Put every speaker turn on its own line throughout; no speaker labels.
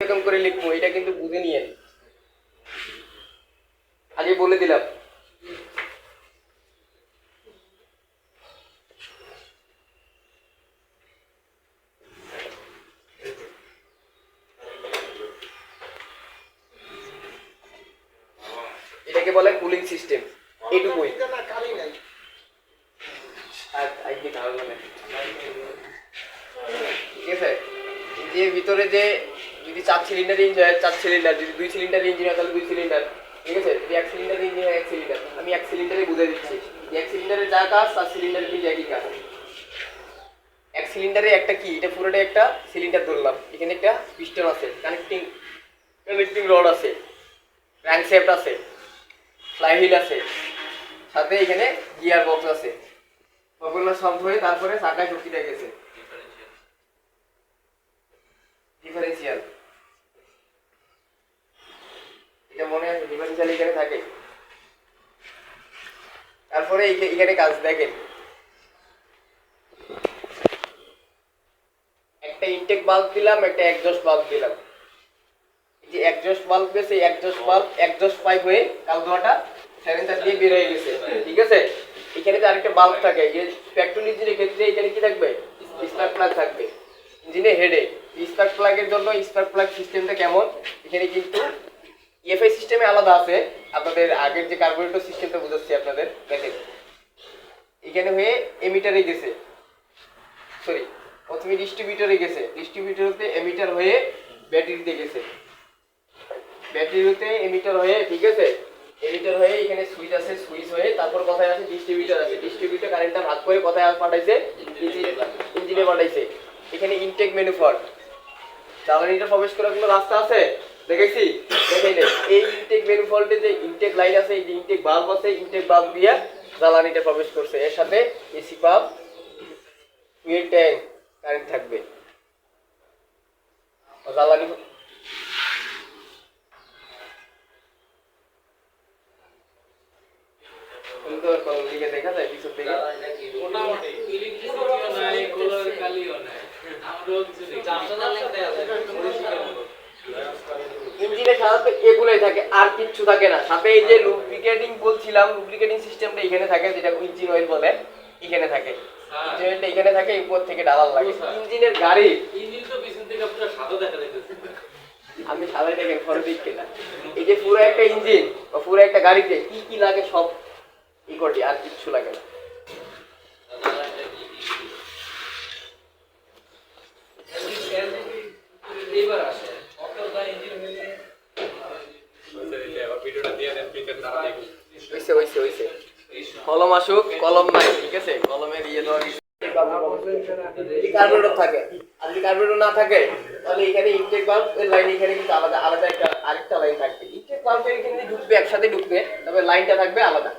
এরকম করে লিখবো, এটা কিন্তু বুঝে নিয়েন, আগে বলে দিলাম। এটাকে বলে কুলিং সিস্টেম, এইটুকুই। ঠিক আছে, যে ভিতরে যে যদি 4 সিলিন্ডার ইঞ্জিন হয় 4 সিলিন্ডার, যদি 2 সিলিন্ডার ইঞ্জিন হয় তাহলে 2 সিলিন্ডার। ঠিক আছে, যদি 1 সিলিন্ডার ইঞ্জিন হয় 1 সিলিন্ডার। আমি 1 সিলিন্ডারে বুঝে দিচ্ছি, 1 সিলিন্ডারে যা কাজ 4 সিলিন্ডারে কিন্তু একই কাজ। 1 সিলিন্ডারে একটা কি, এটা পুরোটা একটা সিলিন্ডার ধরলাম, এখানে একটা পিস্টন আছে, কানেক্টিং রড আছে, ক্র্যাঙ্কশ্যাফট আছে, ফ্লাইহুইল আছে, সাথে এখানে গিয়ার বক্স আছে। ওগুলো সব হয়ে তারপরে চাকায় শক্তিটা গেছে, ডিফারেন্সিয়াল। এটা মনে আছে, ডিফারেন্সিয়াল এখানে থাকে। তারপরে এখানে কাজ দেখেন, একটা ইনটেক বাল্ব দিলাম, একটা এক্সজস্ট বাল্ব দিলাম। এই যে এক্সজস্ট বাল্ব গেছে, এক্সজস্ট বাল্ব এক্সজস্ট পাইপ হয়ে কাল ধোঁয়াটা সাইলেন্সার দিয়ে বের হয়ে গেছে। ঠিক আছে, এখানে তো আরেকটা বাল্ব থাকে, যে পেট্রোল ইঞ্জিনের ক্ষেত্রে এখানে কি থাকবে, স্পার্ক প্লাগ থাকবে ইঞ্জিনে হেডে। স্পার্ক প্লাগের জন্য স্পার্ক প্লাগ সিস্টেমটা কেমন, এখানে কিন্তু ইএফআই সিস্টেমে আলাদা আছে। আপনাদের আগের যে কার্বোরেটর সিস্টেমটা বুঝাচ্ছি আপনাদের, দেখেন এখানে হয়ে এমিটারে গেছে, সরি প্রথমে ডিস্ট্রিবিউটরে গেছে, ডিস্ট্রিবিউটর হতে এমিটার হয়ে ব্যাটারিতে গেছে, ব্যাটারি হতে এমিটার হয়ে, ঠিক আছে, এমিটার হয়ে এখানে সুইচ আছে, সুইচ হয়ে তারপর কোথায় আছে, ডিস্ট্রিবিউটর আছে, ডিস্ট্রিবিউটর কারেন্টটা ভাগ করে কোথায় পাঠাইছে, ইঞ্জিনে পাঠাইছে। এখানে ইনটেক ম্যানুফার, জ্বালানিটা প্রবেশ করার কোনো রাস্তা আছে দেখেছি, দেখাই নাই। এই ইনটেক ম্যানুফাল্টে যে ইনটেক লাইন আছে, এই যে ইনটেক বাল্ব আছে, ইনটেক বাল্ব দিয়ে জ্বালানিটা প্রবেশ করছে, এর সাথে AC pump, fuel tank, current থাকবে। জ্বালানি দিকে দেখা যায় পিছন থেকে, ইঞ্জিনে সাধারণত এগুলোই থাকে, আর কিচ্ছু থাকে না। সাথে এই যে লুব্রিকেটিং বলছিলাম, লুব্রিকেটিং সিস্টেমটা এখানে থাকে, যেটা ইঞ্জিন অয়েল বলে, এখানে থাকে, ইঞ্জিন অয়েলটা এখানে থাকে, উপর থেকে ডালার লাগে। ইঞ্জিনের গাড়ি ইঞ্জিন তো পিছন থেকে পুরো সাদা দেখা যাইতেছে, আমি সাদাই দেখেন পরে দেখি না। এই যে পুরো একটা ইঞ্জিন বা পুরো একটা গাড়িতে কি কি লাগে সব ই করি, আর কিচ্ছু লাগে না। কলম আসুক, কলম নাই, ঠিক আছে, কলমের ইয়ে দেওয়ার কার্বোরেটর থাকে। আর যদি কার্বোরেটর না থাকে তাহলে এখানে ইনটেক বাল্ব এর লাইন, এখানে কিন্তু আলাদা আলাদা একটা আরেকটা লাইন থাকবে। ইনটেক বাল্বের এখানে ঢুকবে, একসাথে ঢুকবে, তবে লাইনটা থাকবে আলাদা।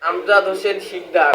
আমজাদ হোসেন শিকদার।